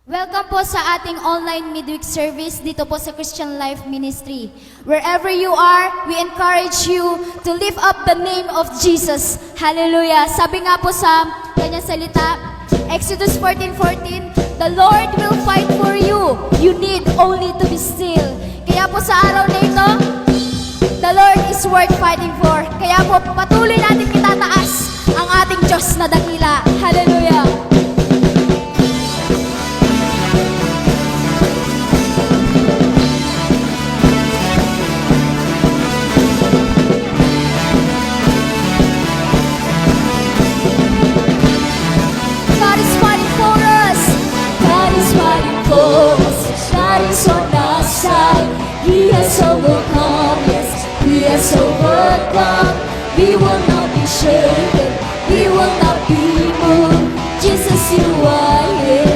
Welcome po sa ating online midweek service dito po sa Christian Life Ministry. Wherever you are, we encourage you to lift up the name of Jesus. Hallelujah! Sabi nga po sa kanyang salita, Exodus 14:14, the Lord will fight for you. You need only to be still. Kaya po sa araw na ito, the Lord is worth fighting for. Kaya po patuloy natin itataas ang ating Diyos na dakila. Hallelujah! God is fighting for us. God is fighting for us. God is on our side. He has overcome, yes, He has overcome. We will not be shaken. We will not be moved. Jesus, you are here.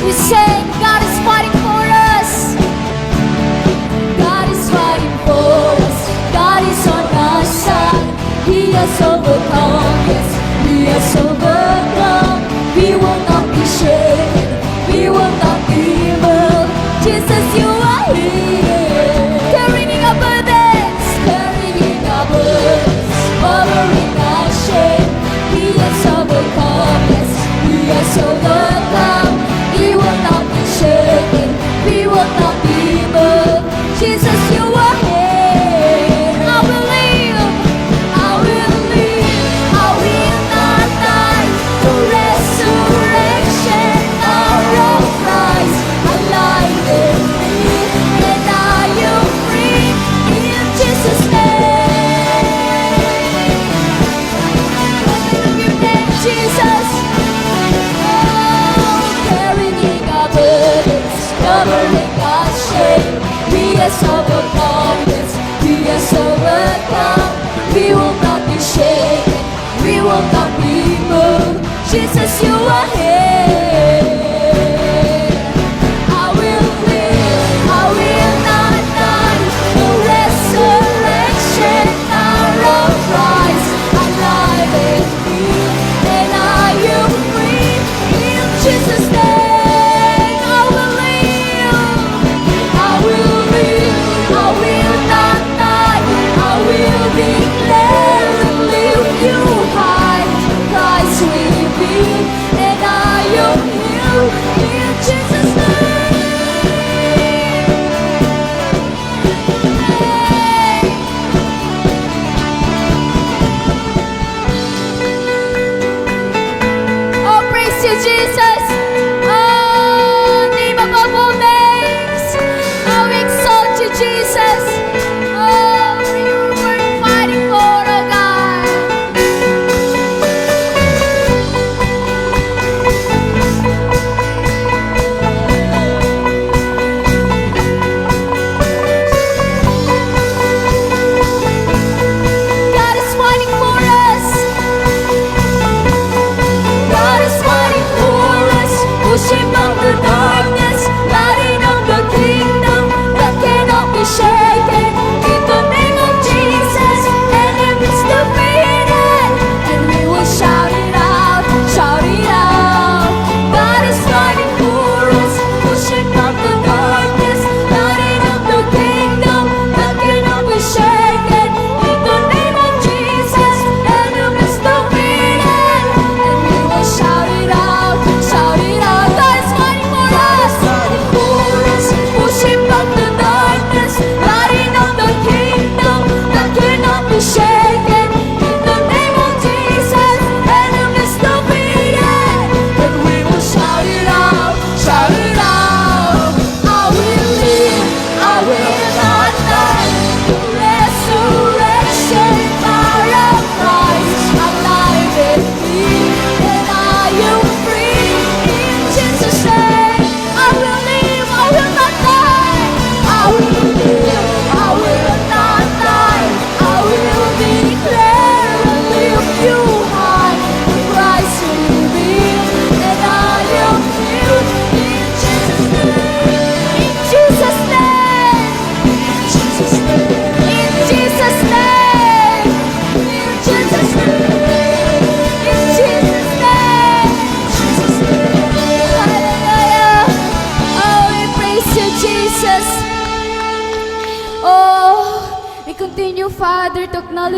We say God is fighting for us. God is fighting for us. God is on our side. He has overcome, yes, He has overcome. We will not be shaken. We will not be moved. Jesus, you are here. Carrying our burdens, carrying our burdens, covering our shame. He has overcome, yes, He has overcome. We will not be shaken. We will not be moved. Jesus, you are here. I will live. I will live. I will not die.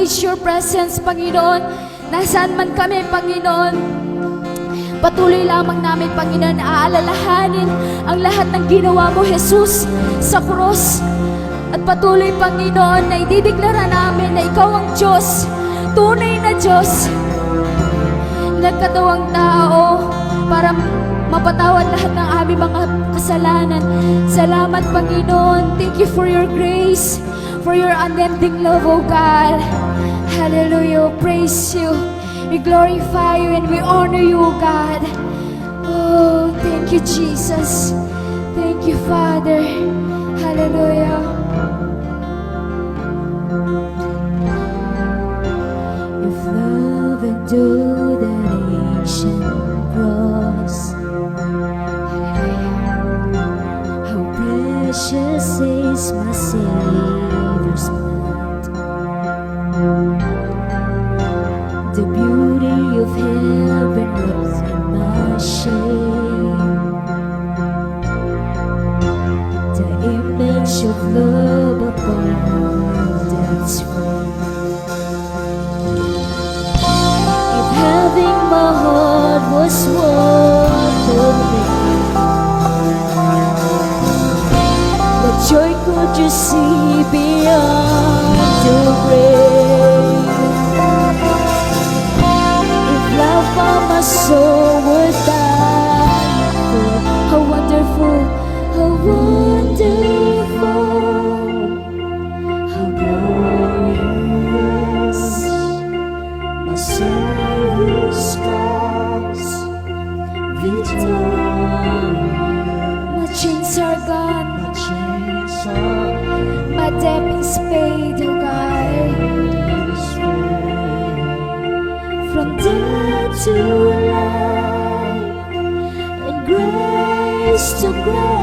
acknowledge your presence, Panginoon. Nasaan man kami, Panginoon, patuloy lamang namin, Panginoon, aalalahanin ang lahat ng ginawa mo, Jesus, sa krus. At patuloy, Panginoon, na idideklara namin na Ikaw ang Diyos, tunay na Diyos, nagkatawang tao para mapatawad lahat ng aming mga kasalanan. Salamat, Panginoon. Thank you for your grace, for your unending love, O God. Hallelujah. Praise you. We glorify you and we honor you, O God. Oh, thank you, Jesus. Thank you, Father. Hallelujah. If love endured that ancient cross, how precious is my Savior's blood. The beauty of heaven was in my shame. The image of love upon death's frame. If having my heart was worth the pain, what joy could you see beyond the grave? If love for my soul would die for, how wonderful, how wonderful, how glorious, my Savior's cross, victory. My chains are gone, my chains are gone, my debt is paid, O God. From death to life and grace to grace.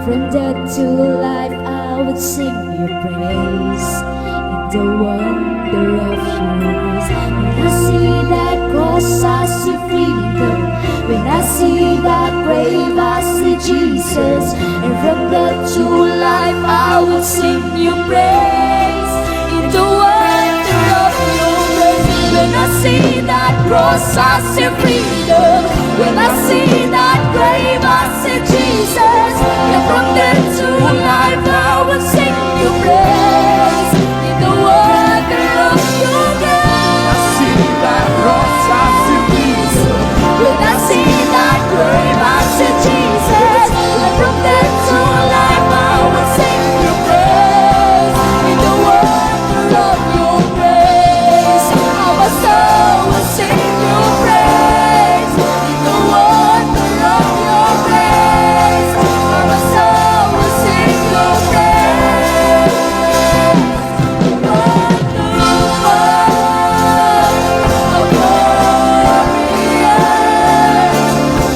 From death to life, I would sing your praise in the wonder of your grace. When I see that cross, I see freedom. When I see that grave, I see Jesus. And from death to life, I would sing your praise in the wonder of your grace. When I see that cross, I see freedom. When I see that grave, I see Jesus. And from death to life, I will sing your praise. In the wonder of your grace. I see that cross, I see freedom. When I see that grave, I see Jesus. And from death to life, I will sing your praise. In the wonder of your grace, our soul will sing your praise. In the wonder of your grace, our soul will sing your praise.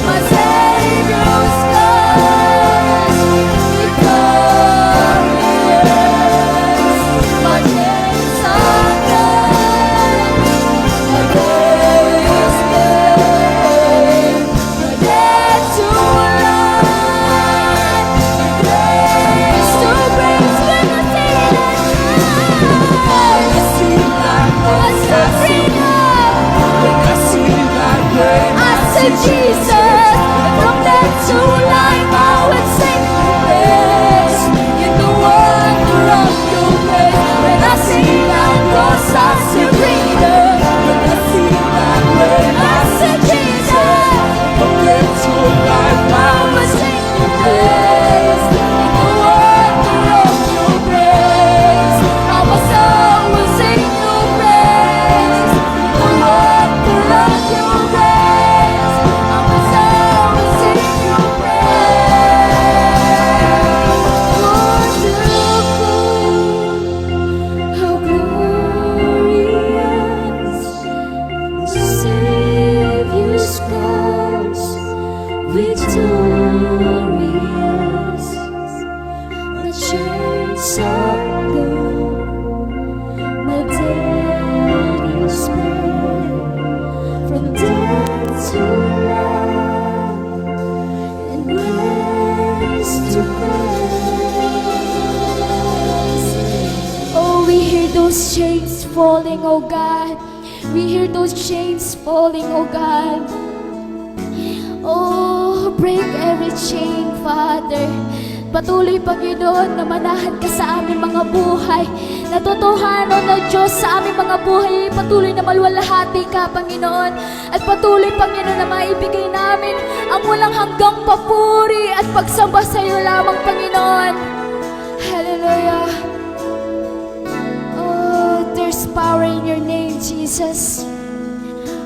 My Savior's God, victorious. My chains are gone, my day is made, my death to life, grace to grace. When I see that cross, I see freedom. When I see that grave, I see Jesus. From death to life, I will sing your praise. In the wonder of your grace. When I see that cross, I see freedom. when I see that grave, I see Jesus. from death to life, I will sing your praise. In the wonder of your grace. Our soul will sing your praise. In the wonder of your grace. Our soul will sing your praise. Wonderful, how glorious, Savior's cross, victorious. The chains are gone, my debt is paid. From death to life, and grace to grace. Oh, we hear those chains falling, oh God. We hear those chains falling, oh God. Oh, break every chain, Father. Patuloy, Panginoon, na manahan ka sa aming mga buhay. Natotohanon na Diyos sa aming mga buhay. Patuloy na maluwalhati ka, Panginoon. At patuloy, Panginoon, na maibigay namin ang walang hanggang papuri at pagsamba sa iyo lamang, Panginoon. Hallelujah. Oh, there's power in your name, Jesus.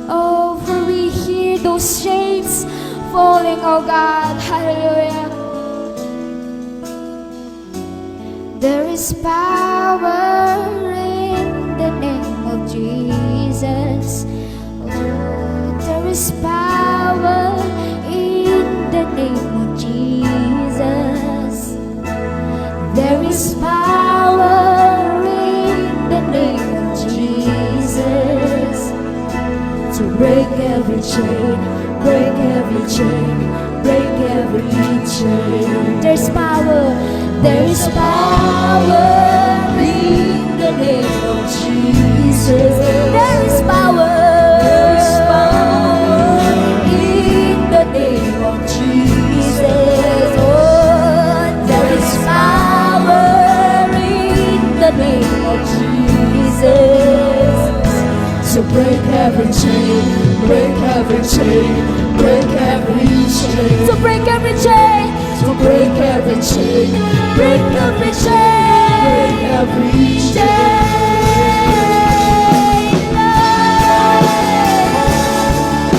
Oh, for we hear those chains falling, oh God. Hallelujah. There is power in the name of Jesus. Oh, there is power in the name of Jesus. There is power in the name of Jesus. To break every chain, break every chain, break every chain. There's power, there is power in the name of Jesus. There is power, in the name of Jesus. Oh, there is power in the name of Jesus. to break every chain, break every chain, break every chain, To break every chain, to break every chain, break every break chain. every chain.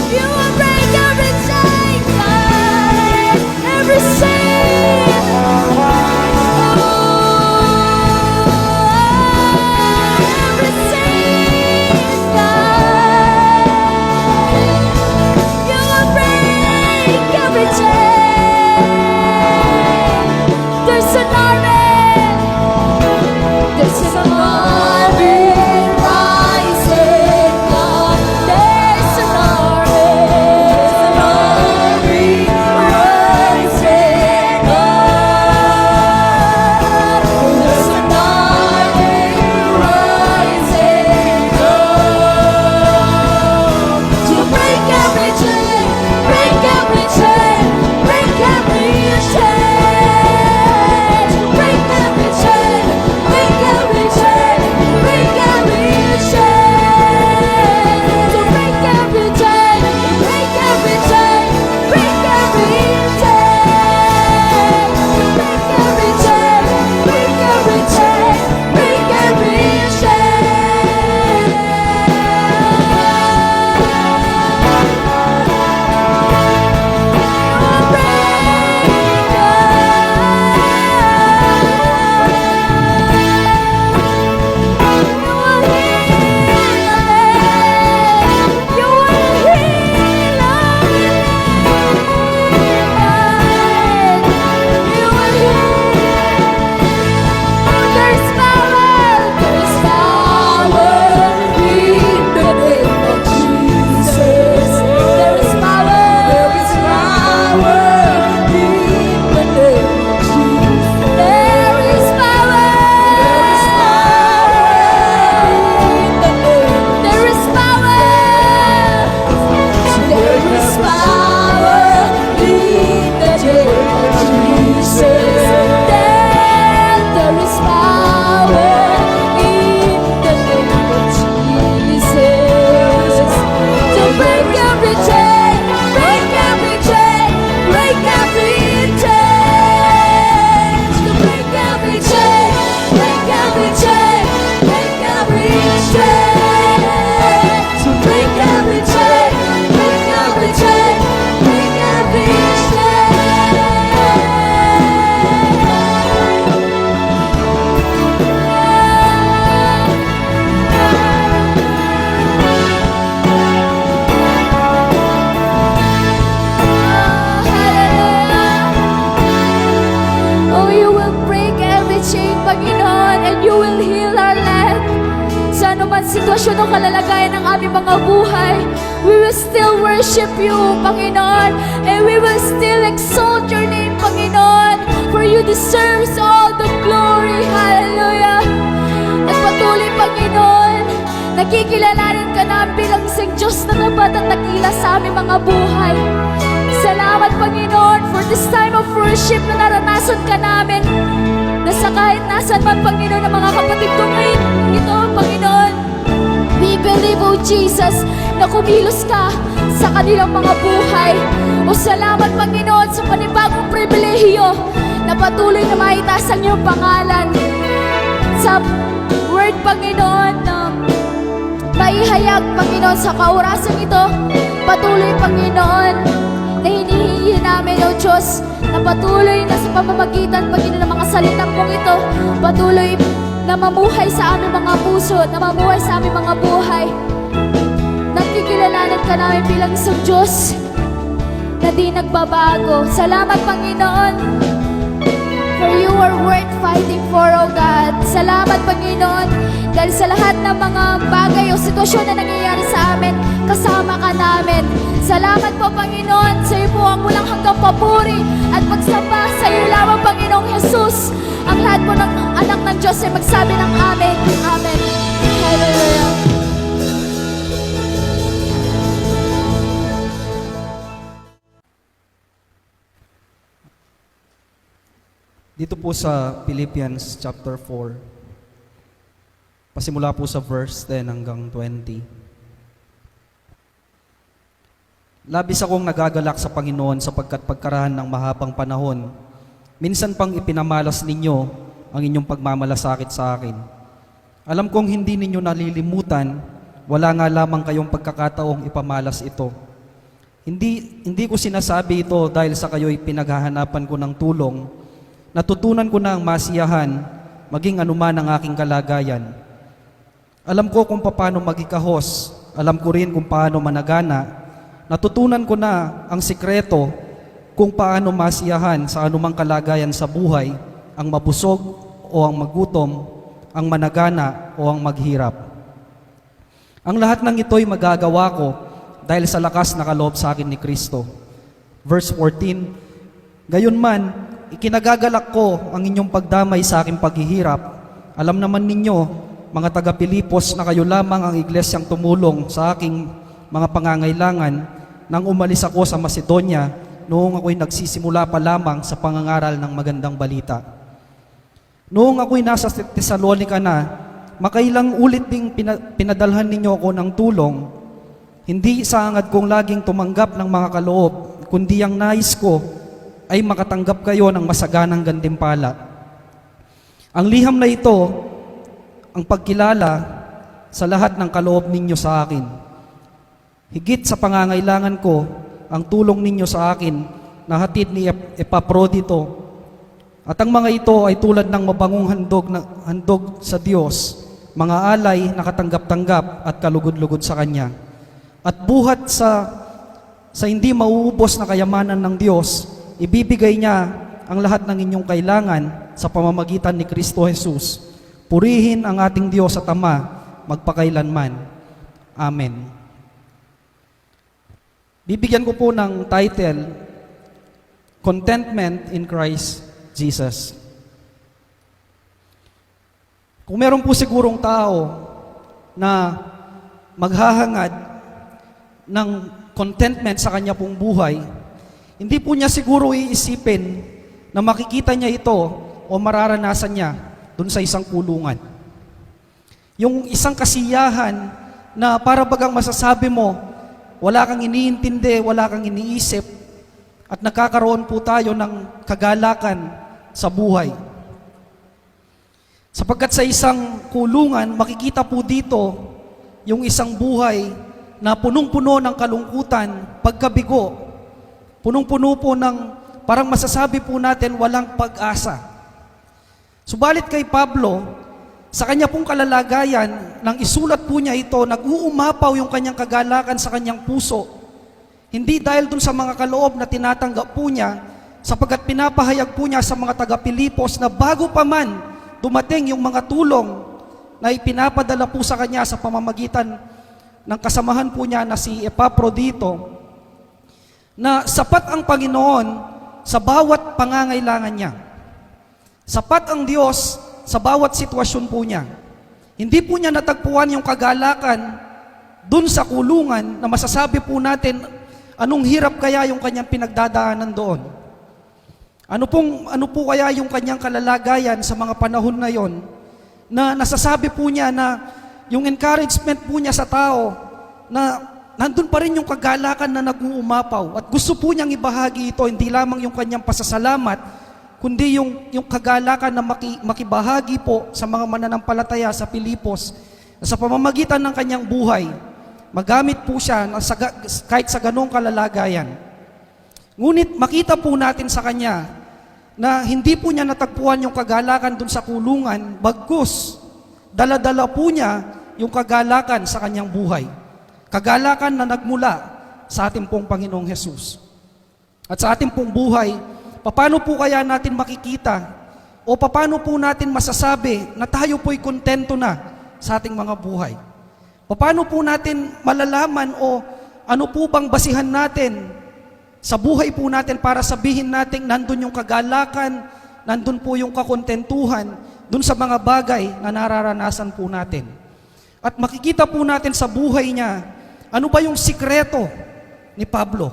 You will break every chain, God, every chain. Every chain, God. You will break every chain. There's an army. There's chain, break every chain, break every chain, break every chain, to break every chain, break every chain, break every chain, break every chain, break every chain, break every Oh, you will break every chain, Panginoon, and you will heal our land. Sa anuman sitwasyon o kalalagayan ng aming mga buhay, we will still worship you, Panginoon, and we will still exalt your name, Panginoon, for you deserves all the glory. Hallelujah. At patuloy, Panginoon, nakikilalanin ka namin bilang isang Diyos na tapat at nakila sa aming mga buhay. Salamat, Panginoon, for this time of worship na naranasan ka namin, na sa kahit nasan man, Panginoon, ng mga kapatid ko ngayon, ito, Panginoon, we believe, oh Jesus, na kumilos ka sa kanilang mga buhay. O salamat, Panginoon, sa panibagong pribilehiyo na patuloy na maitaas ang iyong pangalan sa word, Panginoon, na maihayag, Panginoon, sa kaurasan ito. Patuloy, Panginoon, na hinihingi namin, O Diyos, na patuloy na sa pamamagitan, Panginoon, ng mga salitang pong ito, patuloy na mamuhay sa aming mga puso, na mamuhay sa aming mga buhay. Nakikilalanan ka namin bilang isang Diyos na di nagbabago. Salamat, Panginoon, for you are worth fighting for, O God. Salamat, Panginoon, dahil sa lahat ng mga bagay o sitwasyon na nangyayari sa amin, kasama ka namin. Salamat po, Panginoon, sa iyo po ang walang hanggang papuri at pagsamba sa iyo lamang, Panginoong Jesus. Ang lahat po ng anak ng Diyos ay magsabi ng Amen. Amen. Hallelujah. Dito po sa Philippians chapter 4, pasimula po sa verse 10 hanggang 20. Labis akong nagagalak sa Panginoon sapagkat pagkaraan ng mahabang panahon, minsan pang ipinamalas ninyo ang inyong pagmamalasakit sa akin. Alam kong hindi ninyo nalilimutan, wala nga lamang kayong pagkakataong ipamalas ito. Hindi ko sinasabi ito dahil sa kayo'y pinaghahanapan ko ng tulong. Natutunan ko na ang masiyahan, maging anuman ang aking kalagayan. Alam ko kung paano magikahos, alam ko rin kung paano managana. Natutunan ko na ang sikreto kung paano masiyahan sa anumang kalagayan sa buhay, ang mabusog o ang magutom, ang managana o ang maghirap. Ang lahat ng ito'y magagawa ko dahil sa lakas na kaloob sa akin ni Kristo. Verse 14, gayon man, ikinagagalak ko ang inyong pagdamay sa aking paghihirap. Alam naman ninyo, mga taga-Pilipos, na kayo lamang ang iglesyang tumulong sa aking mga pangangailangan nang umalis ako sa Macedonia noong ako'y nagsisimula pa lamang sa pangangaral ng magandang balita. Noong ako'y nasa Tesalonica na, makailang ulit ding pinadalhan ninyo ako ng tulong, hindi sa hangad kong laging tumanggap ng mga kaloob, kundi ang nais ko ay makatanggap kayo ng masaganang gantimpala. Ang liham na ito, ang pagkilala sa lahat ng kaloob ninyo sa akin. Higit sa pangangailangan ko, ang tulong ninyo sa akin na hatid ni Epaprodito. At ang mga ito ay tulad ng mabangong handog sa Diyos, mga alay na katanggap-tanggap at kalugod-lugod sa Kanya. At buhat sa hindi mauubos na kayamanan ng Diyos, ibibigay niya ang lahat ng inyong kailangan sa pamamagitan ni Kristo Jesus. Purihin ang ating Diyos at Ama, magpakailanman. Amen. Bibigyan ko po ng title, Contentment in Christ Jesus. Kung meron po sigurong tao na maghahangad ng contentment sa kanya pong buhay, hindi po niya siguro iisipin na makikita niya ito o mararanasan niya dun sa isang kulungan. Yung isang kasiyahan na para bagang masasabi mo, wala kang iniintindi, wala kang iniisip, at nagkakaroon po tayo ng kagalakan sa buhay. Sapagkat sa isang kulungan, makikita po dito yung isang buhay na punong-puno ng kalungkutan, pagkabigo, punong-puno po ng parang masasabi po natin walang pag-asa. Subalit kay Pablo, sa kanya pong kalalagayan, nang isulat po niya ito, nag-uumapaw yung kanyang kagalakan sa kanyang puso. Hindi dahil dun sa mga kaloob na tinatanggap po niya, sapagkat pinapahayag po niya sa mga taga-Pilipos na bago pa man dumating yung mga tulong na ipinapadala po sa kanya sa pamamagitan ng kasamahan po niya na si Epaprodito, na sapat ang Panginoon sa bawat pangangailangan niya. Sapat ang Diyos sa bawat sitwasyon po niya. Hindi po niya natagpuan yung kagalakan dun sa kulungan na masasabi po natin anong hirap kaya yung kanyang pinagdadaanan doon. Ano po kaya yung kanyang kalalagayan sa mga panahon na yon na nasasabi po niya na yung encouragement po niya sa tao na nandun pa rin yung kagalakan na nag-uumapaw at gusto po niyang ibahagi ito, hindi lamang yung kanyang pasasalamat, kundi yung kagalakan na makibahagi po sa mga mananampalataya sa Pilipos na sa pamamagitan ng kanyang buhay, magamit po siya kahit sa ganong kalalagayan. Ngunit makita po natin sa kanya na hindi po niya natagpuan yung kagalakan dun sa kulungan, bagkus dala-dala po niya yung kagalakan sa kanyang buhay. Kagalakan na nagmula sa ating pong Panginoong Hesus. At sa ating pong buhay, paano po kaya natin makikita o paano po natin masasabi na tayo po'y kontento na sa ating mga buhay? Paano po natin malalaman o ano po bang basihan natin sa buhay po natin para sabihin natin nandun yung kagalakan, nandun po yung kakontentuhan, dun sa mga bagay na nararanasan po natin. At makikita po natin sa buhay niya, ano ba yung sikreto ni Pablo?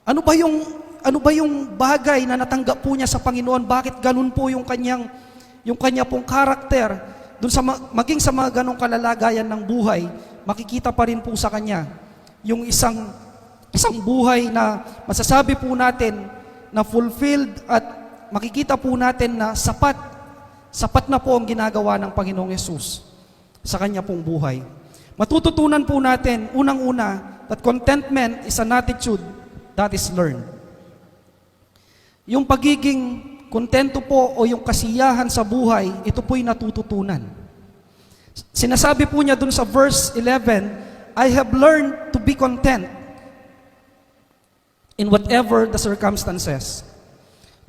Ano ba yung bagay na natanggap po niya sa Panginoon? Bakit ganun po yung kanya pong karakter? Dun sa maging sa mga ganong kalalagayan ng buhay, makikita pa rin po sa kanya yung isang buhay na masasabi po natin na fulfilled at makikita po natin na sapat na po ang ginagawa ng Panginoong Yesus sa kanya pong buhay. Matututunan po natin, unang-una, that contentment is an attitude that is learned. Yung pagiging kontento po o yung kasiyahan sa buhay, ito po'y natututunan. Sinasabi po niya dun sa verse 11, I have learned to be content in whatever the circumstances.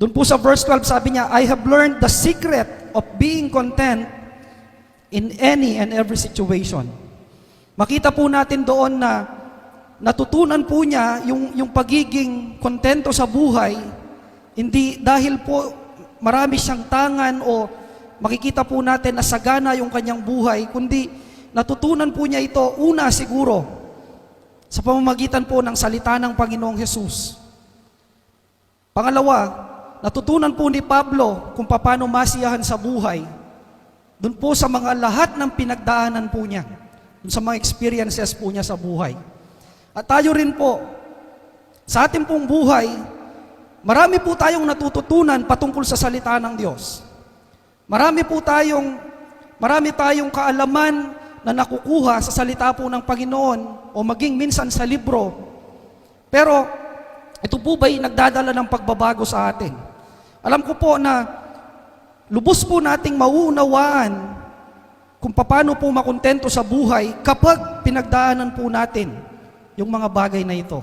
Dun po sa verse 12, sabi niya, I have learned the secret of being content in any and every situation. Makita po natin doon na natutunan po niya yung pagiging kontento sa buhay, hindi dahil po marami siyang tangan o makikita po natin na sagana yung kanyang buhay, kundi natutunan po niya ito, una siguro, sa pamamagitan po ng salita ng Panginoong Hesus. Pangalawa, natutunan po ni Pablo kung paano masiyahan sa buhay doon po sa mga lahat ng pinagdaanan po niya, doon sa mga experiences po niya sa buhay. At tayo rin po, sa ating pong buhay, marami po tayong natututunan patungkol sa salita ng Diyos. Marami tayong kaalaman na nakukuha sa salita po ng Panginoon o maging minsan sa libro. Pero ito po ba'y nagdadala ng pagbabago sa atin? Alam ko po na lubos po nating mauunawaan kung paano po makontento sa buhay kapag pinagdaanan po natin yung mga bagay na ito.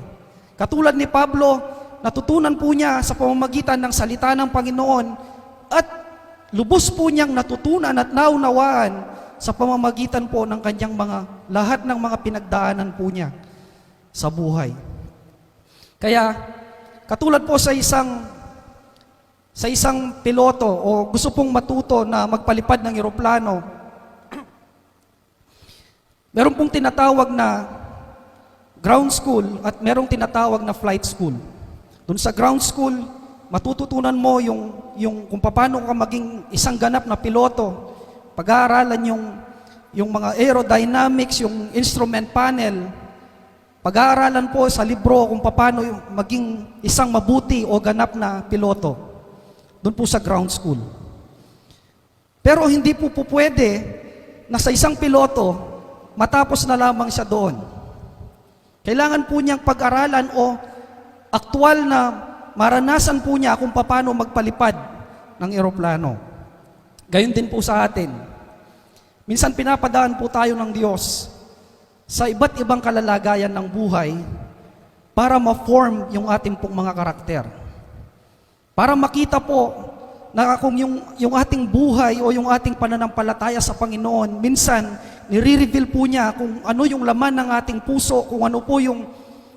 Katulad ni Pablo, natutunan po niya sa pamamagitan ng salita ng Panginoon at lubos po niyang natutunan at naunawaan sa pamamagitan po ng kanyang lahat ng mga pinagdaanan po niya sa buhay. Kaya, katulad po sa isang piloto o gusto pong matuto na magpalipad ng eroplano, meron pong tinatawag na ground school at merong tinatawag na flight school. Doon sa ground school, matututunan mo yung kung paano ka maging isang ganap na piloto. Pag-aaralan yung mga aerodynamics, yung instrument panel. Pag-aaralan po sa libro kung paano maging isang mabuti o ganap na piloto. Doon po sa ground school. Pero hindi po pwede na sa isang piloto, matapos na lamang siya doon. Kailangan po niyang pag-aralan o aktual na maranasan po niya kung paano magpalipad ng eroplano. Gayon din po sa atin. Minsan pinapadaan po tayo ng Diyos sa iba't ibang kalalagayan ng buhay para ma-form yung ating pong mga karakter. Para makita po na kung yung ating buhay o yung ating pananampalataya sa Panginoon, minsan nire-reveal po niya kung ano yung laman ng ating puso, kung ano po yung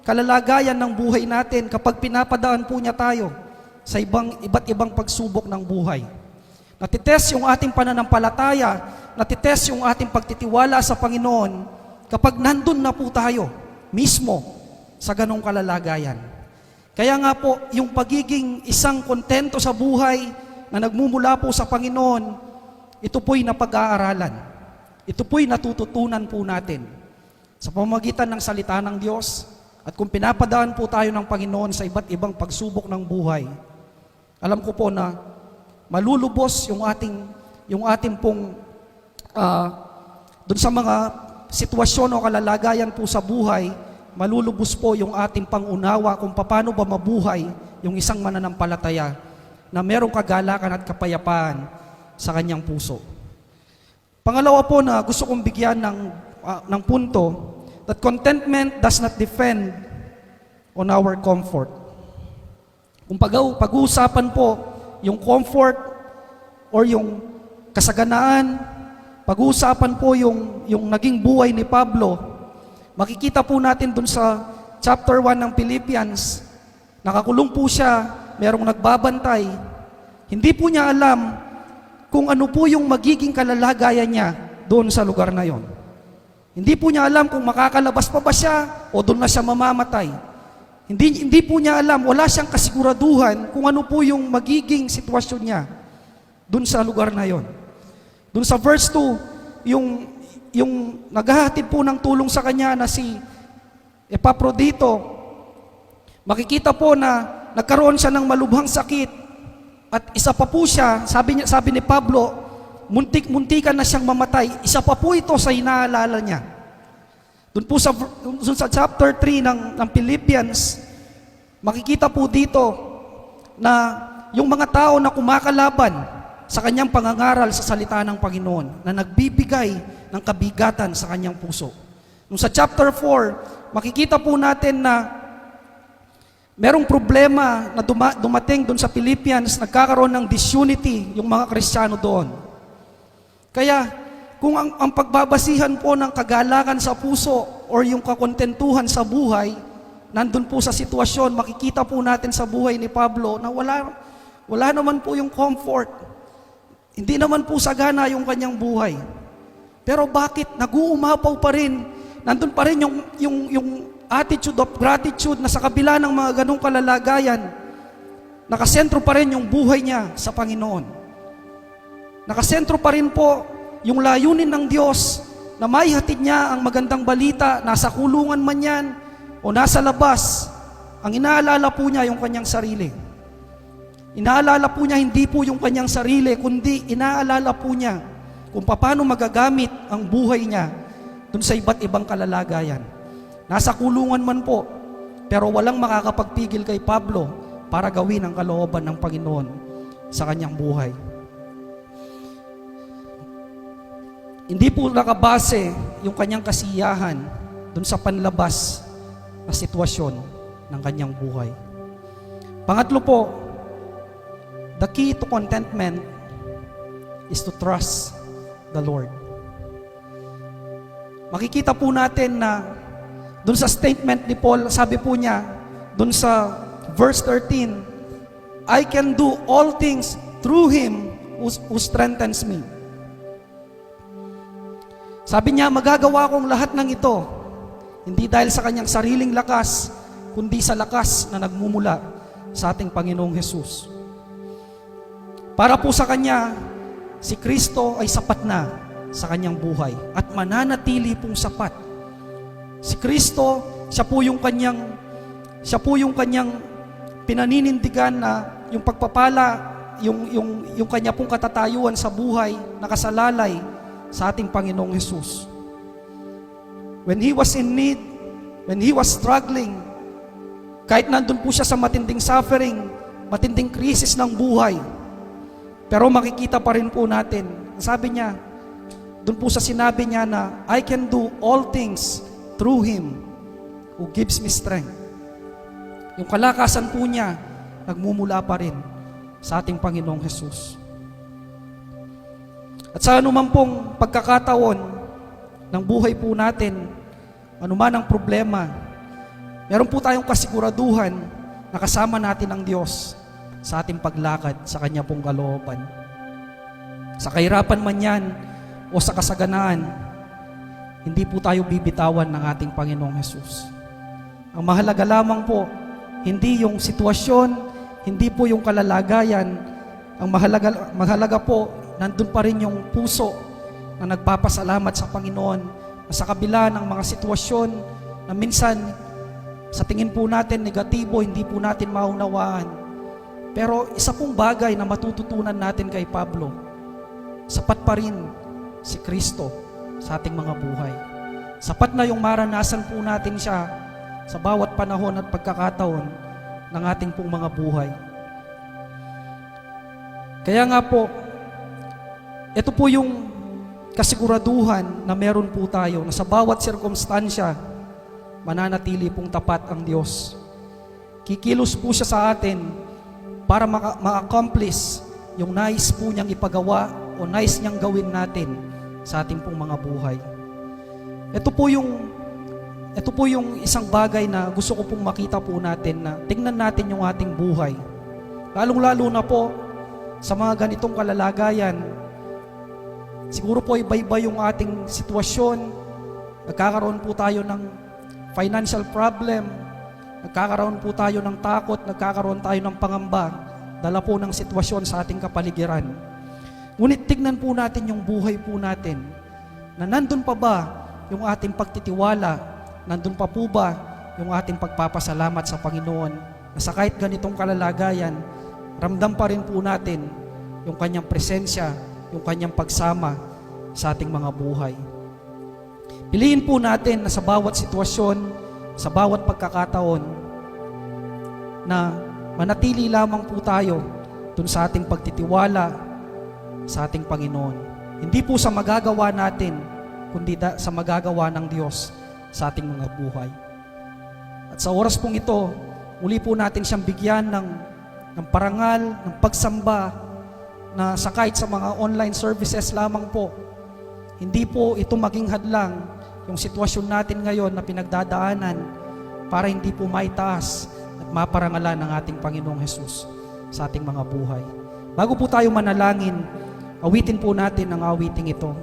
kalalagayan ng buhay natin kapag pinapadaan po niya tayo sa iba't ibang pagsubok ng buhay. Natitest yung ating pananampalataya, natitest yung ating pagtitiwala sa Panginoon kapag nandun na po tayo mismo sa ganong kalalagayan. Kaya nga po, yung pagiging isang kontento sa buhay na nagmumula po sa Panginoon, ito po'y napag-aaralan. Ito po'y natututunan po natin sa pamamagitan ng salita ng Diyos. At kung pinapadaan po tayo ng Panginoon sa iba't ibang pagsubok ng buhay, alam ko po na malulubos yung ating pong dun sa mga sitwasyon o kalalagayan po sa buhay, malulubos po yung ating pangunawa kung paano ba mabuhay yung isang mananampalataya na merong kagalakan at kapayapaan sa kanyang puso. Pangalawa po na gusto kong bigyan ng punto, that contentment does not depend on our comfort. Kung pag-uusapan po yung comfort or yung kasaganaan, pag-uusapan po yung naging buhay ni Pablo, makikita po natin dun sa chapter 1 ng Philippians, nakakulong po siya, merong nagbabantay. Hindi po niya alam kung ano po yung magiging kalalagayan niya doon sa lugar na yon. Hindi po niya alam kung makakalabas pa ba siya o doon na siya mamamatay. Hindi po niya alam, wala siyang kasiguraduhan kung ano po yung magiging sitwasyon niya doon sa lugar na yon. Doon sa verse 2, yung naghahatid po ng tulong sa kanya na si Epaprodito, makikita po na nagkaroon siya ng malubhang sakit at isa pa po siya, sabi ni Pablo, muntik-muntikan na siyang mamatay. Isa pa po ito sa inaalala niya. Doon po sa chapter 3 ng Philippians, makikita po dito na yung mga tao na kumakalaban sa kanyang pangangaral sa salita ng Panginoon, na nagbibigay ng kabigatan sa kanyang puso. Nung sa chapter 4, makikita po natin na merong problema na dumating doon sa Philippians, nagkakaroon ng disunity yung mga Kristiyano doon. Kaya, kung ang pagbabasihan po ng kagalakan sa puso or yung kakontentuhan sa buhay, nandun po sa sitwasyon, makikita po natin sa buhay ni Pablo na wala naman po yung comfort. Hindi naman po sagana yung kanyang buhay. Pero bakit nag-uumapaw pa rin? Nandun pa rin yung attitude of gratitude na sa kabila ng mga ganong kalalagayan, nakasentro pa rin yung buhay niya sa Panginoon. Nakasentro pa rin po yung layunin ng Diyos na maihatid niya ang magandang balita, nasa kulungan man yan o nasa labas. Ang inaalala po niya yung kanyang sarili. Inaalala po niya hindi po yung kanyang sarili, kundi inaalala po niya kung paano magagamit ang buhay niya dun sa iba't ibang kalalagayan. Nasa kulungan man po, pero walang makakapagpigil kay Pablo para gawin ang kalooban ng Panginoon sa kanyang buhay. Hindi po nakabase yung kanyang kasiyahan dun sa panlabas na sitwasyon ng kanyang buhay. Pangatlo po, the key to contentment is to trust the Lord. Makikita po natin na dun sa statement ni Paul, sabi po niya, dun sa verse 13, I can do all things through Him who strengthens me. Sabi niya, magagawa kong lahat ng ito, hindi dahil sa kanyang sariling lakas, kundi sa lakas na nagmumula sa ating Panginoong Hesus. Para po sa Kanya, si Kristo ay sapat na sa kanyang buhay at mananatili pong sapat. Si Kristo, siya po yung kanyang pinaninindigan na yung pagpapala, yung kanya pong katatayuan sa buhay, nakasalalay sa ating Panginoong Hesus. When He was in need, when He was struggling, kahit nandun po siya sa matinding suffering, matinding krisis ng buhay, pero makikita pa rin po natin, sabi niya, dun po sa sinabi niya na, I can do all things through Him who gives me strength. Yung kalakasan po niya, nagmumula pa rin sa ating Panginoong Hesus. At sa anuman pong pagkakataon ng buhay po natin, anuman ang problema, meron po tayong kasiguraduhan na kasama natin ang Diyos sa ating paglakad sa Kanya pong kalooban. Sa kahirapan man yan o sa kasaganaan, hindi po tayo bibitawan ng ating Panginoong Hesus. Ang mahalaga lamang po, hindi yung sitwasyon, hindi po yung kalalagayan. Ang mahalaga po, nandun pa rin yung puso na nagpapasalamat sa Panginoon na sa kabila ng mga sitwasyon na minsan sa tingin po natin negatibo, hindi po natin maunawaan. Pero isa pong bagay na matututunan natin kay Pablo, sapat pa rin si Kristo sa ating mga buhay. Sapat na yung maranasan po natin siya sa bawat panahon at pagkakataon ng ating pong mga buhay. Kaya nga po, ito po yung kasiguraduhan na meron po tayo na sa bawat sirkumstansya, mananatili pong tapat ang Diyos. Kikilos po siya sa atin para ma-accomplish yung nais po niyang ipagawa o nais niyang gawin natin sa ating pong mga buhay. Ito po yung isang bagay na gusto ko pong makita po natin na tingnan natin yung ating buhay. Lalong-lalo na po sa mga ganitong kalalagayan, siguro po iba-iba yung ating sitwasyon. Nagkakaroon po tayo ng financial problem, nagkakaroon po tayo ng takot, nagkakaroon tayo ng pangamba, dala po ng sitwasyon sa ating kapaligiran. Ngunit tignan po natin yung buhay po natin, na nandun pa ba yung ating pagtitiwala, nandun pa po ba yung ating pagpapasalamat sa Panginoon, na sa kahit ganitong kalalagayan, ramdam pa rin po natin yung Kanyang presensya, yung Kanyang pagsama sa ating mga buhay. Piliin po natin na sa bawat sitwasyon, sa bawat pagkakataon, na manatili lamang po tayo dun sa ating pagtitiwala sa ating Panginoon. Hindi po sa magagawa natin, kundi sa magagawa ng Diyos sa ating mga buhay. At sa oras pong ito, muli po natin siyang bigyan ng parangal, ng pagsamba, na sa kahit sa mga online services lamang po, hindi po ito maging hadlang yung sitwasyon natin ngayon na pinagdadaanan para hindi po maitaas at maparangalan ng ating Panginoong Hesus sa ating mga buhay. Bago po tayo manalangin, awitin po natin ang awiting ito.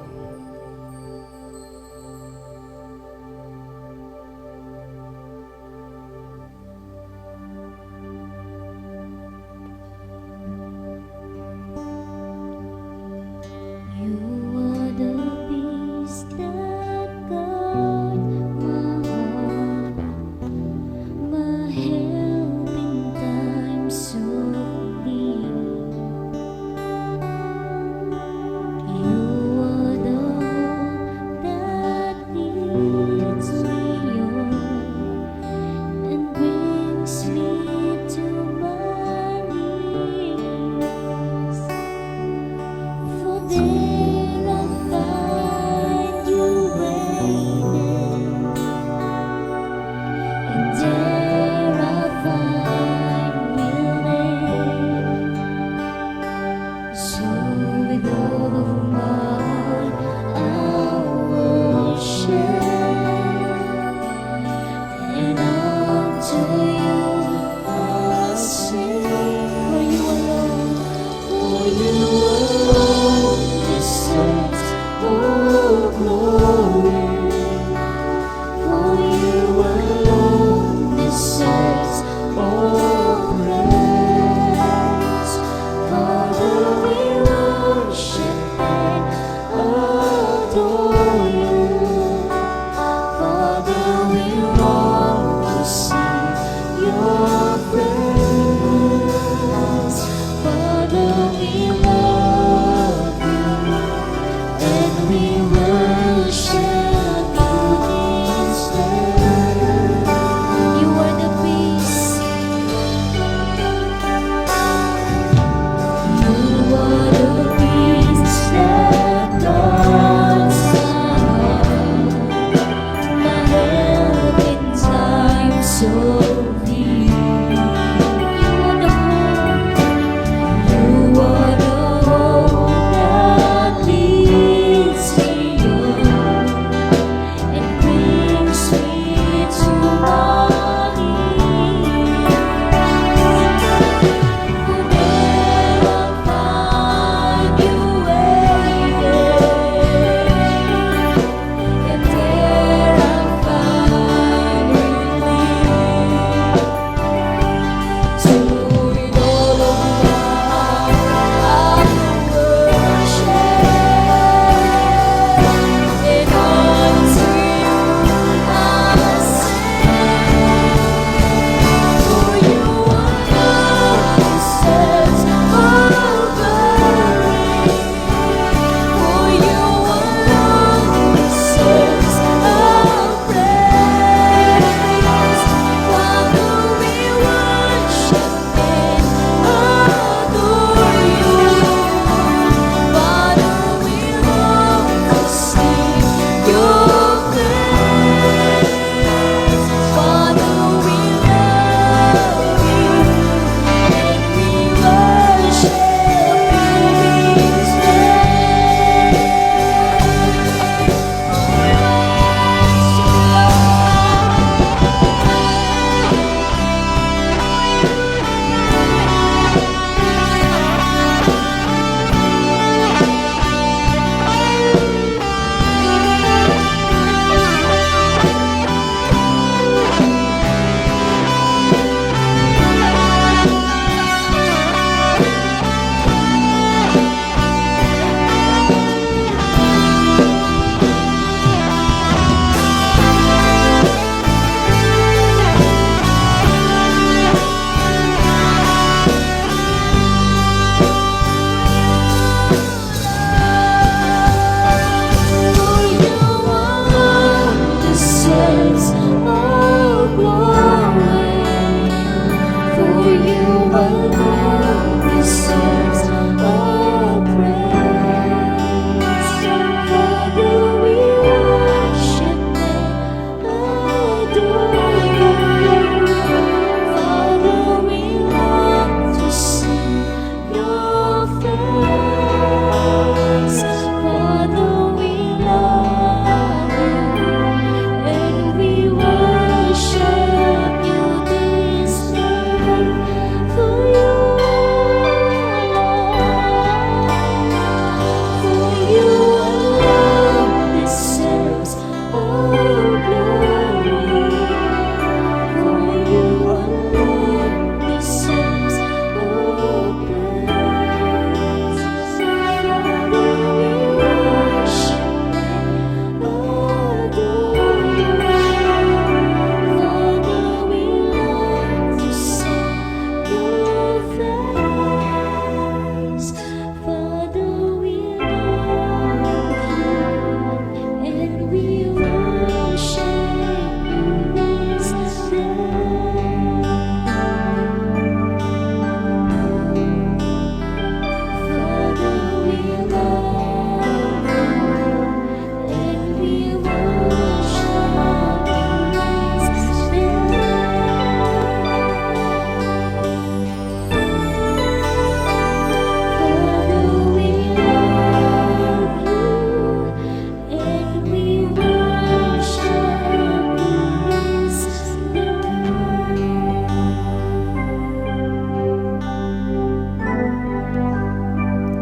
There I find you reigning, and there I find willing. So with all of my heart I'll worship, and unto you I'll sing. For you alone, deserves all glory. For you alone deserves all praise. Father, we worship and adore you. Father, we want to see your praise. Father, we love you and we worship you instead. You are the peace. You are the peace that guards my heart, my help in times of need. You are the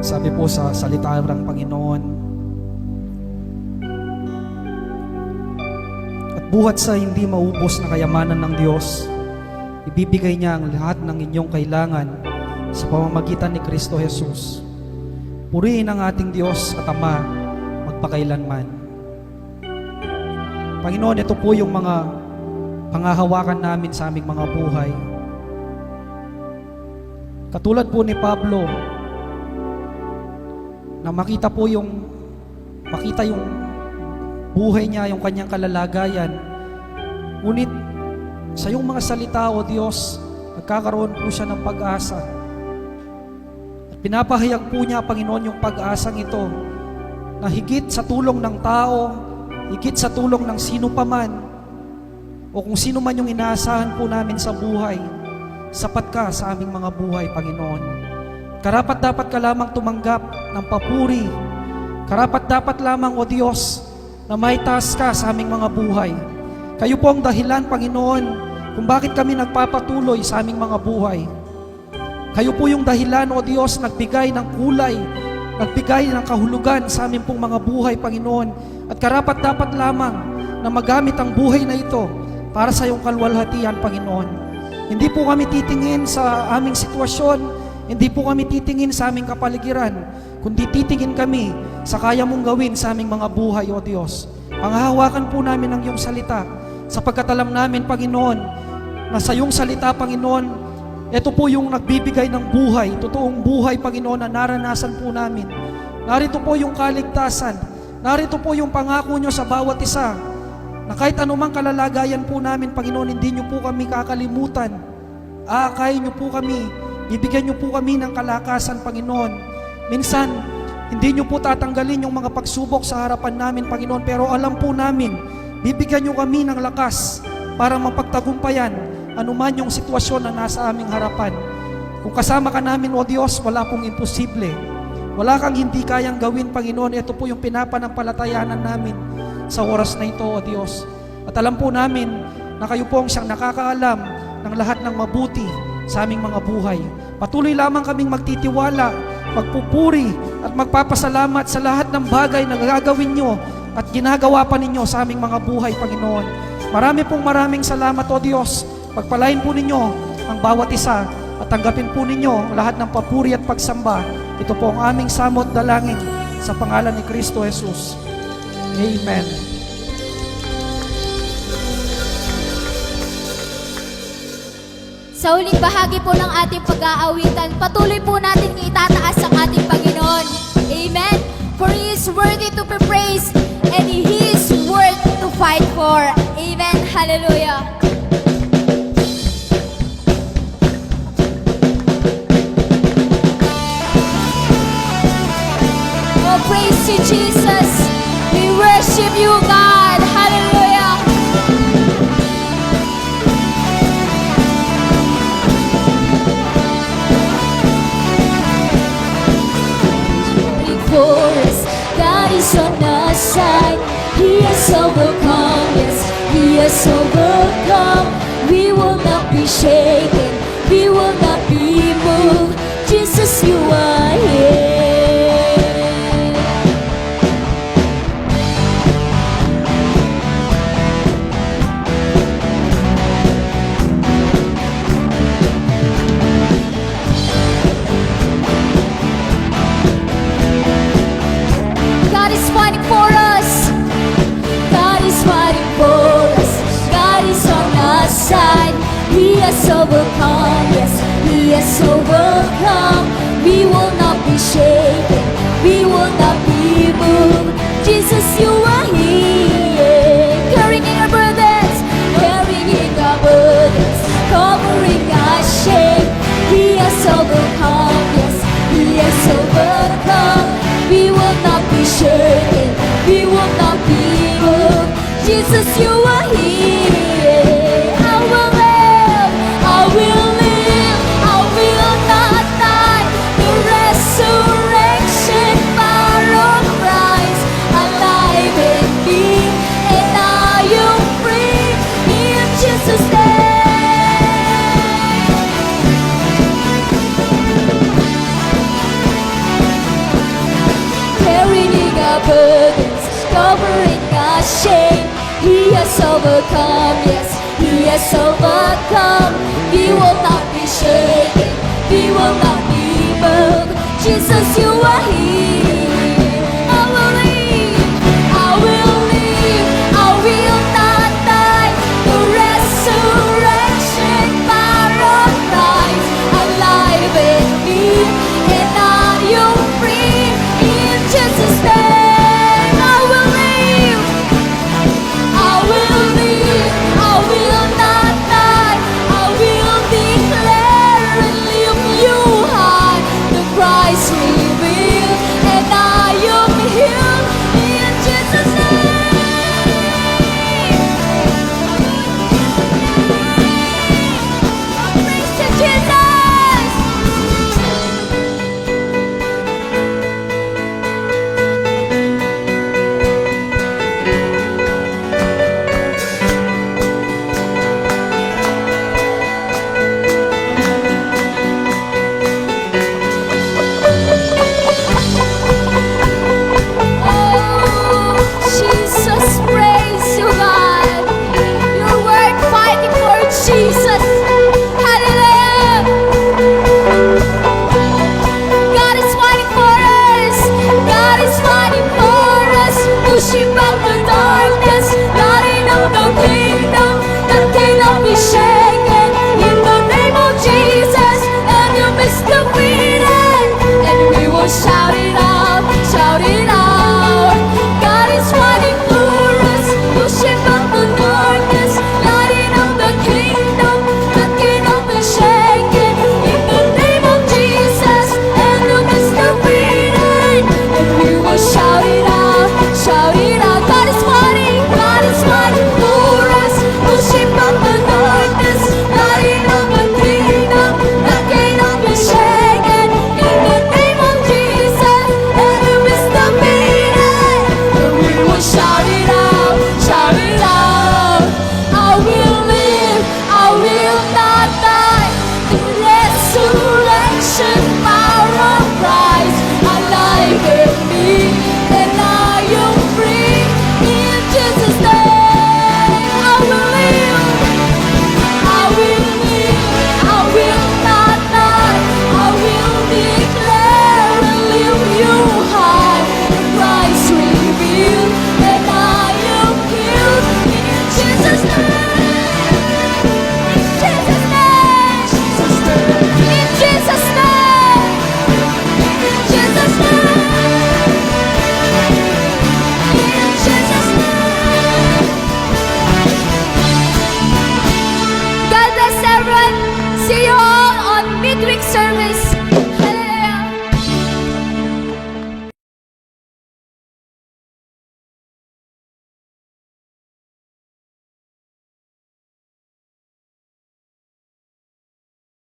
Sabi po sa salita ng Panginoon, at buhat sa hindi maubos na kayamanan ng Diyos, ibibigay niya ang lahat ng inyong kailangan sa pamamagitan ni Kristo Jesus. Purihin ang ating Diyos at Ama magpakailanman. Panginoon, ito po yung mga pangahawakan namin sa aming mga buhay. Katulad po ni Pablo, na makita yung buhay niya, yung kanyang kalalagayan. Ngunit sa iyong mga salita, O Diyos, nagkakaroon po siya ng pag-asa. At pinapahayag po niya, Panginoon, yung pag-asang ito na higit sa tulong ng tao, higit sa tulong ng sino paman, o kung sino man yung inaasahan po namin sa buhay, sapat ka sa aming mga buhay, Panginoon. Karapat-dapat ka lamang tumanggap ng papuri. Karapat-dapat lamang, O Diyos, na may taas ka sa aming mga buhay. Kayo po ang dahilan, Panginoon, kung bakit kami nagpapatuloy sa aming mga buhay. Kayo po yung dahilan, O Diyos, nagbigay ng kulay, nagbigay ng kahulugan sa aming pong mga buhay, Panginoon. At karapat-dapat lamang na magamit ang buhay na ito para sa iyong kalwalhatian, Panginoon. Hindi po kami titingin sa aming sitwasyon, hindi po kami titingin sa aming kapaligiran, kundi titingin kami sa kaya mong gawin sa aming mga buhay, O Diyos. Panghahawakan po namin ang iyong salita, sapagkat alam namin, Panginoon, na sa iyong salita, Panginoon, ito po yung nagbibigay ng buhay, totoong buhay, Panginoon, na naranasan po namin. Narito po yung kaligtasan, narito po yung pangako niyo sa bawat isa, na kahit anumang kalalagayan po namin, Panginoon, hindi niyo po kami kakalimutan. Aakayin niyo po kami, bibigyan niyo po kami ng kalakasan, Panginoon. Minsan, hindi niyo po tatanggalin yung mga pagsubok sa harapan namin, Panginoon, pero alam po namin, bibigyan niyo kami ng lakas para mapagtagumpayan anuman yung sitwasyon na nasa aming harapan. Kung kasama ka namin, O Diyos, wala pong imposible. Wala kang hindi kayang gawin, Panginoon. Ito po yung pinapanampalatayanan namin sa oras na ito, O Diyos. At alam po namin na kayo po ang siyang nakakaalam ng lahat ng mabuti sa aming mga buhay. Patuloy lamang kaming magtitiwala, magpupuri at magpapasalamat sa lahat ng bagay na gagawin nyo at ginagawa pa ninyo sa aming mga buhay, Panginoon. Maraming salamat, O Diyos. Pagpalain po ninyo ang bawat isa at tanggapin po ninyo lahat ng papuri at pagsamba. Ito po ang aming samot dalangin sa pangalan ni Kristo Jesus. Amen. Sa huling bahagi po ng ating pag-aawitan, patuloy po natin itataas ang ating Panginoon. Amen? For He is worthy to be praised and He is worth to fight for. Amen? Hallelujah. Oh, praise you, Jesus. We worship you, God. Hallelujah. For us, God is on our side. He has overcome, yes, He has overcome. We will not be shaken, we will not be moved. Jesus, you are here. God is fighting for us. God is fighting for us. God is on our side. He has overcome, yes, He has overcome. We will not be shaken, we will not be moved. Jesus, you are here. Carrying our burdens, carrying our burdens, covering our shame. He has overcome, yes, He has overcome. We will not be shaken, we will not be moved. Jesus, you are here. I will live, I will live, I will not die. The resurrection power of Christ alive in me, and I am free in Jesus' name. burdens, covering our shame. He has overcome, yes, He has overcome. We will not be shaken, we will not be moved. Jesus